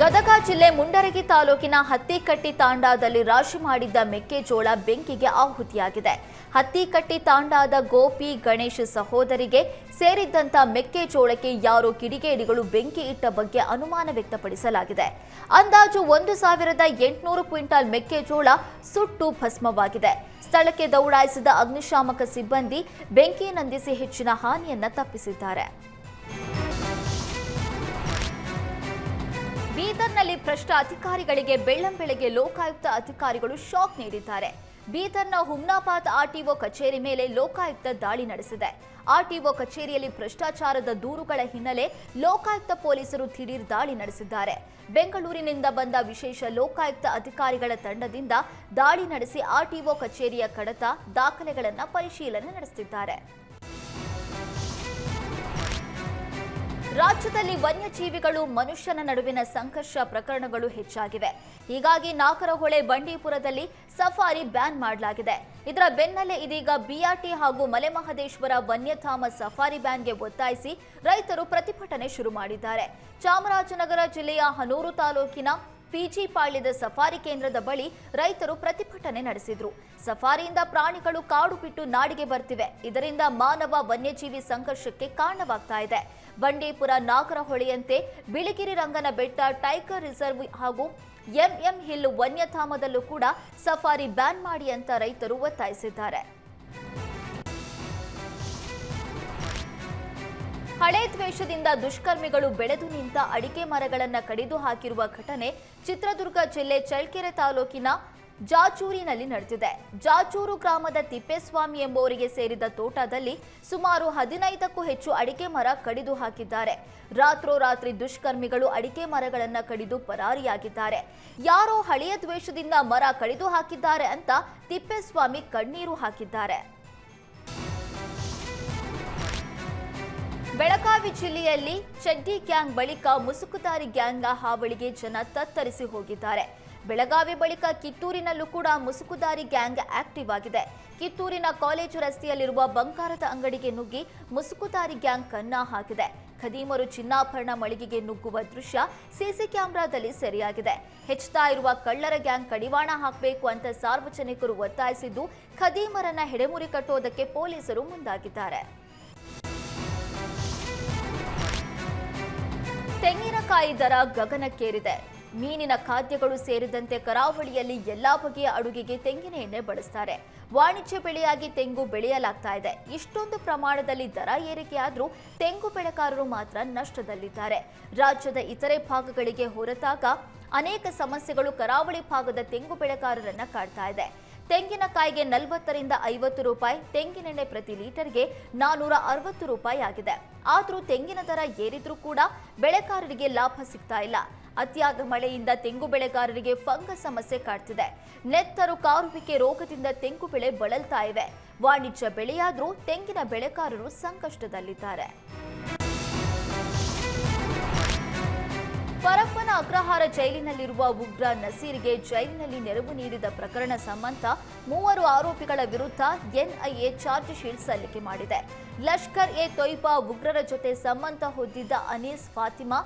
ಗದಗ ಜಿಲ್ಲೆ ಮುಂಡರಗಿ ತಾಲೂಕಿನ ಹತ್ತಿಕಟ್ಟಿ ತಾಂಡಾದಲ್ಲಿ ರಾಶಿ ಮಾಡಿದ್ದ ಮೆಕ್ಕೆಜೋಳ ಬೆಂಕಿಗೆ ಆಹುತಿಯಾಗಿದೆ. ಹತ್ತಿಕಟ್ಟಿ ತಾಂಡಾದ ಗೋಪಿ ಗಣೇಶ್ ಸಹೋದರಿಗೆ ಸೇರಿದ್ದಂತ ಮೆಕ್ಕೆಜೋಳಕ್ಕೆ ಯಾರೋ ಕಿಡಿಗೇಡಿಗಳು ಬೆಂಕಿ ಇಟ್ಟ ಬಗ್ಗೆ ಅನುಮಾನ ವ್ಯಕ್ತಪಡಿಸಲಾಗಿದೆ. ಅಂದಾಜು 1800 ಕ್ವಿಂಟಾಲ್ ಮೆಕ್ಕೆಜೋಳ ಸುಟ್ಟು ಭಸ್ಮವಾಗಿದೆ. ಸ್ಥಳಕ್ಕೆ ದೌಡಾಯಿಸಿದ ಅಗ್ನಿಶಾಮಕ ಸಿಬ್ಬಂದಿ ಬೆಂಕಿ ನಂದಿಸಿ ಹೆಚ್ಚಿನ ಹಾನಿಯನ್ನ ತಪ್ಪಿಸಿದ್ದಾರೆ. ಬೀದರ್ನಲ್ಲಿ ಭ್ರಷ್ಟ ಅಧಿಕಾರಿಗಳಿಗೆ ಬೆಳ್ಳಂಬೆಳಗ್ಗೆ ಲೋಕಾಯುಕ್ತ ಅಧಿಕಾರಿಗಳು ಶಾಕ್ ನೀಡಿದ್ದಾರೆ. ಬೀದರ್ನ ಹುಮ್ನಾಬಾದ್ ಆರ್ಟಿಒ ಕಚೇರಿ ಮೇಲೆ ಲೋಕಾಯುಕ್ತ ದಾಳಿ ನಡೆಸಿದೆ. ಆರ್ಟಿಒ ಕಚೇರಿಯಲ್ಲಿ ಭ್ರಷ್ಟಾಚಾರದ ದೂರುಗಳ ಹಿನ್ನೆಲೆ ಲೋಕಾಯುಕ್ತ ಪೊಲೀಸರು ದಿಢೀರ್ ದಾಳಿ ನಡೆಸಿದ್ದಾರೆ. ಬೆಂಗಳೂರಿನಿಂದ ಬಂದ ವಿಶೇಷ ಲೋಕಾಯುಕ್ತ ಅಧಿಕಾರಿಗಳ ತಂಡದಿಂದ ದಾಳಿ ನಡೆಸಿ ಆರ್ಟಿಒ ಕಚೇರಿಯ ಕಡತ ದಾಖಲೆಗಳನ್ನು ಪರಿಶೀಲನೆ ನಡೆಸಿದ್ದಾರೆ. ರಾಜ್ಯದಲ್ಲಿ ವನ್ಯಜೀವಿಗಳು ಮನುಷ್ಯನ ನಡುವಿನ ಸಂಘರ್ಷ ಪ್ರಕರಣಗಳು ಹೆಚ್ಚಾಗಿವೆ. ಹೀಗಾಗಿ ನಾಗರಹೊಳೆ ಬಂಡೀಪುರದಲ್ಲಿ ಸಫಾರಿ ಬ್ಯಾನ್ ಮಾಡಲಾಗಿದೆ. ಇದರ ಬೆನ್ನಲ್ಲೇ ಇದೀಗ ಬಿಆರ್ಟಿ ಹಾಗೂ ಮಲೆಮಹದೇಶ್ವರ ವನ್ಯಧಾಮ ಸಫಾರಿ ಬ್ಯಾನ್ಗೆ ಒತ್ತಾಯಿಸಿ ರೈತರು ಪ್ರತಿಭಟನೆ ಶುರು ಮಾಡಿದ್ದಾರೆ. ಚಾಮರಾಜನಗರ ಜಿಲ್ಲೆಯ ಹನೂರು ತಾಲೂಕಿನ ಪಿಜಿ ಪಾಳ್ಯದ ಸಫಾರಿ ಕೇಂದ್ರದ ಬಳಿ ರೈತರು ಪ್ರತಿಭಟನೆ ನಡೆಸಿದ್ರು. ಸಫಾರಿಯಿಂದ ಪ್ರಾಣಿಗಳು ಕಾಡು ಬಿಟ್ಟು ನಾಡಿಗೆ ಬರ್ತಿವೆ. ಇದರಿಂದ ಮಾನವ ವನ್ಯಜೀವಿ ಸಂಘರ್ಷಕ್ಕೆ ಕಾರಣವಾಗ್ತಾ ಇದೆ. ಬಂಡೀಪುರ, ನಾಗರಹೊಳೆಯಂತೆ ಬಿಳಿಗಿರಿ ರಂಗನ ಬೆಟ್ಟ, ಟೈಗರ್ ರಿಸರ್ವ್ ಹಾಗೂ ಎಂಎಂ ಹಿಲ್ ವನ್ಯಧಾಮದಲ್ಲೂ ಕೂಡ ಸಫಾರಿ ಬ್ಯಾನ್ ಮಾಡಿ ಅಂತ ರೈತರು ಒತ್ತಾಯಿಸಿದ್ದಾರೆ. ಹಳೆ ದ್ವೇಷದಿಂದ ದುಷ್ಕರ್ಮಿಗಳು ಬೆಳೆದು ನಿಂತ ಅಡಿಕೆ ಮರಗಳನ್ನು ಕಡಿದು ಹಾಕಿರುವ ಘಟನೆ ಚಿತ್ರದುರ್ಗ ಜಿಲ್ಲೆ ಚಳ್ಳಕೆರೆ ತಾಲೂಕಿನ ಜಾಜೂರಿನಲ್ಲಿ ನಡೆದಿದೆ. ಜಾಜೂರು ಗ್ರಾಮದ ತಿಪ್ಪೇಸ್ವಾಮಿ ಎಂಬುವರಿಗೆ ಸೇರಿದ ತೋಟದಲ್ಲಿ ಸುಮಾರು 15ಕ್ಕೂ ಹೆಚ್ಚು ಅಡಿಕೆ ಮರ ಕಡಿದು ಹಾಕಿದ್ದಾರೆ. ರಾತ್ರೋರಾತ್ರಿ ದುಷ್ಕರ್ಮಿಗಳು ಅಡಿಕೆ ಮರಗಳನ್ನು ಕಡಿದು ಪರಾರಿಯಾಗಿದ್ದಾರೆ. ಯಾರೋ ಹಳೆಯ ದ್ವೇಷದಿಂದ ಮರ ಕಡಿದು ಹಾಕಿದ್ದಾರೆ ಅಂತ ತಿಪ್ಪೇಸ್ವಾಮಿ ಕಣ್ಣೀರು ಹಾಕಿದ್ದಾರೆ. ಬೆಳಗಾವಿ ಜಿಲ್ಲೆಯಲ್ಲಿ ಚಡ್ಡಿ ಗ್ಯಾಂಗ್ ಬಳಿಕ ಮುಸುಕುದಾರಿ ಗ್ಯಾಂಗ್ ಹಾವಳಿಗೆ ಜನ ತತ್ತರಿಸಿ ಹೋಗಿದ್ದಾರೆ. ಬೆಳಗಾವಿ ಬಳಿಕ ಕಿತ್ತೂರಿನಲ್ಲೂ ಕೂಡ ಮುಸುಕುದಾರಿ ಗ್ಯಾಂಗ್ ಆಕ್ಟಿವ್ ಆಗಿದೆ. ಕಿತ್ತೂರಿನ ಕಾಲೇಜು ರಸ್ತೆಯಲ್ಲಿರುವ ಬಂಗಾರದ ಅಂಗಡಿಗೆ ನುಗ್ಗಿ ಮುಸುಕುದಾರಿ ಗ್ಯಾಂಗ್ ಕನ್ನ ಹಾಕಿದೆ. ಖದೀಮರು ಚಿನ್ನಾಭರಣ ಮಳಿಗೆಗೆ ನುಗ್ಗುವ ದೃಶ್ಯ ಸಿಸಿ ಕ್ಯಾಮೆರಾದಲ್ಲಿ ಸೆರೆಯಾಗಿದೆ. ಹೆಚ್ಚುತ್ತಾ ಇರುವ ಕಳ್ಳರ ಗ್ಯಾಂಗ್ ಕಡಿವಾಣ ಹಾಕಬೇಕು ಅಂತ ಸಾರ್ವಜನಿಕರು ಒತ್ತಾಯಿಸಿದ್ದು, ಖದೀಮರನ್ನ ಹೆಡೆಮುರಿ ಕಟ್ಟೋದಕ್ಕೆ ಪೊಲೀಸರು ಮುಂದಾಗಿದ್ದಾರೆ. ತೆಂಗಿನಕಾಯಿ ದರ ಗಗನಕ್ಕೇರಿದೆ. ಮೀನಿನ ಖಾದ್ಯಗಳು ಸೇರಿದಂತೆ ಕರಾವಳಿಯಲ್ಲಿ ಎಲ್ಲಾ ಬಗೆಯ ಅಡುಗೆಗೆ ತೆಂಗಿನ ಎಣ್ಣೆ ಬಳಸ್ತಾರೆ. ವಾಣಿಜ್ಯ ಬೆಳೆಯಾಗಿ ತೆಂಗು ಬೆಳೆಯಲಾಗ್ತಾ ಇದೆ. ಇಷ್ಟೊಂದು ಪ್ರಮಾಣದಲ್ಲಿ ದರ ಏರಿಕೆಯಾದರೂ ತೆಂಗು ಬೆಳೆಗಾರರು ಮಾತ್ರ ನಷ್ಟದಲ್ಲಿದ್ದಾರೆ. ರಾಜ್ಯದ ಇತರೆ ಭಾಗಗಳಿಗೆ ಹೊರತಾಗ ಅನೇಕ ಸಮಸ್ಯೆಗಳು ಕರಾವಳಿ ಭಾಗದ ತೆಂಗು ಬೆಳೆಗಾರರನ್ನ ಕಾಡ್ತಾ ಇದೆ. ತೆಂಗಿನಕಾಯಿಗೆ 40ರಿಂದ 50 ರೂಪಾಯಿ, ತೆಂಗಿನೆಣ್ಣೆ ಪ್ರತಿ ಲೀಟರ್ಗೆ 460 ರೂಪಾಯಿ ಆಗಿದೆ. ಆದರೂ ತೆಂಗಿನ ದರ ಏರಿದ್ರೂ ಕೂಡ ಬೆಳೆಗಾರರಿಗೆ ಲಾಭ ಸಿಗ್ತಾ ಇಲ್ಲ. ಅತಿಯಾದ ಮಳೆಯಿಂದ ತೆಂಗು ಬೆಳೆಗಾರರಿಗೆ ಫಂಗಸ್ ಸಮಸ್ಯೆ ಕಾಡ್ತಿದೆ. ನೆತ್ತರು ಕಾರುವಿಕೆ ರೋಗದಿಂದ ತೆಂಗು ಬೆಳೆ ಬಳಲ್ತಾ ಇವೆ. ವಾಣಿಜ್ಯ ಬೆಳೆಯಾದರೂ ತೆಂಗಿನ ಬೆಳೆಗಾರರು ಸಂಕಷ್ಟದಲ್ಲಿದ್ದಾರೆ. ಪರಪ್ಪನ ಅಗ್ರಹಾರ ಜೈಲಿನಲ್ಲಿರುವ ಉಗ್ರ ನಸೀರ್ಗೆ ಜೈಲಿನಲ್ಲಿ ನೆರವು ನೀಡಿದ ಪ್ರಕರಣ ಸಂಬಂಧ 3 ಆರೋಪಿಗಳ ವಿರುದ್ಧ ಎನ್ಐಎ ಚಾರ್ಜ್ ಶೀಟ್ ಸಲ್ಲಿಕೆ ಮಾಡಿದೆ. ಲಷ್ಕರ್ ಎ ತೊಯ್ಬಾ ಉಗ್ರರ ಜೊತೆ ಸಂಬಂಧ ಹೊಂದಿದ್ದ ಅನೀಸ್, ಫಾತಿಮಾ,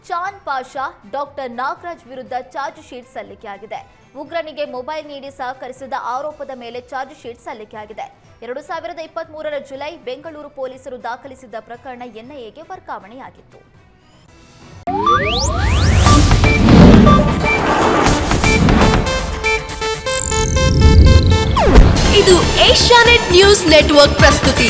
ಚಾನ್ ಪಾಷಾ, ಡಾಕ್ಟರ್ ನಾಗರಾಜ್ ವಿರುದ್ಧ ಚಾರ್ಜ್ ಶೀಟ್ ಸಲ್ಲಿಕೆಯಾಗಿದೆ. ಉಗ್ರನಿಗೆ ಮೊಬೈಲ್ ನೀಡಿ ಸಹಕರಿಸಿದ ಆರೋಪದ ಮೇಲೆ ಚಾರ್ಜ್ ಶೀಟ್ ಸಲ್ಲಿಕೆಯಾಗಿದೆ. 2023 ಜುಲೈ ಬೆಂಗಳೂರು ಪೊಲೀಸರು ದಾಖಲಿಸಿದ್ದ ಪ್ರಕರಣ ಎನ್ಐಎಗೆ ವರ್ಗಾವಣೆಯಾಗಿತ್ತು. ಇದು ಏಷ್ಯಾನೆಟ್ ನ್ಯೂಸ್ ನೆಟ್ವರ್ಕ್ ಪ್ರಸ್ತುತಿ.